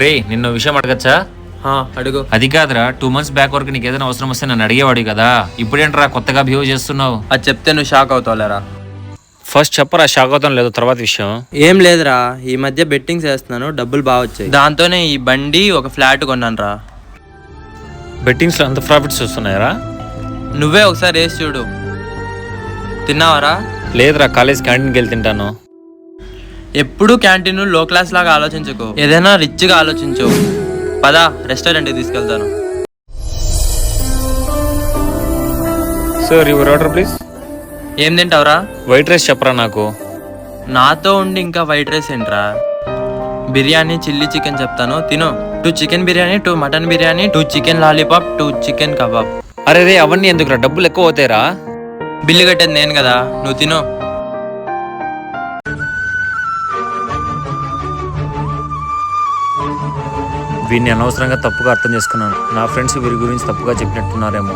రే నిన్న విషయం అడగచ్చా? అడుగు. అది కాదురా, 2 months బ్యాక్ వరకు నీకు ఏదైనా అవసరం వస్తే నన్ను అడిగేవాడు కదా, ఇప్పుడేంట్రా కొత్తగా బిహేవ్ చేస్తున్నావు? అది చెప్తే నువ్వు షాక్ అవుతావులేరా. ఫస్ట్ చెప్పరా, షాక్ అవుతాం లేదు తర్వాత విషయం. ఏం లేదురా, ఈ మధ్య బెట్టింగ్స్ వేస్తున్నాను, డబ్బులు బాగా వచ్చాయి. దాంతోనే ఈ బండి ఒక ఫ్లాట్ కొన్నాను రా. బెట్టింగ్స్ లో అంత ప్రాఫిట్స్ వస్తున్నాయరా? నువ్వే ఒకసారి వేసి చూడు. తిన్నావారా? లేదురా, కాలేజ్ క్యాంటీన్కి వెళ్ళి తింటాను. ఎప్పుడు క్యాంటీన్ లో క్లాస్ లాగా ఆలోచించకు, ఏదైనా రిచ్ గా ఆలోచించు. పదా, రెస్టారెంట్ తీసుకెళ్తాను. Sir your order please. ఏం తింటావురా? వైట్ రైస్ చెప్పరా నాకు. నాతో ఉండి ఇంకా వైట్ రైస్ ఏంట్రా? బిర్యానీ, చిల్లీ చికెన్ చెప్తాను, తిను. 2 chicken biryani, 2 mutton biryani, 2 chicken lollipop, 2 chicken kebab. అరే రే, అవన్నీ ఎందుకురా, డబ్బులు ఎక్కువ అవుతాయిరా. బిల్లు కట్టేది నేను కదా, నువ్వు తిను. వీడిని అనవసరంగా తప్పుగా అర్థం చేసుకున్నాను. నా ఫ్రెండ్స్ వీరి గురించి తప్పుగా చెప్పినట్టున్నారేమో.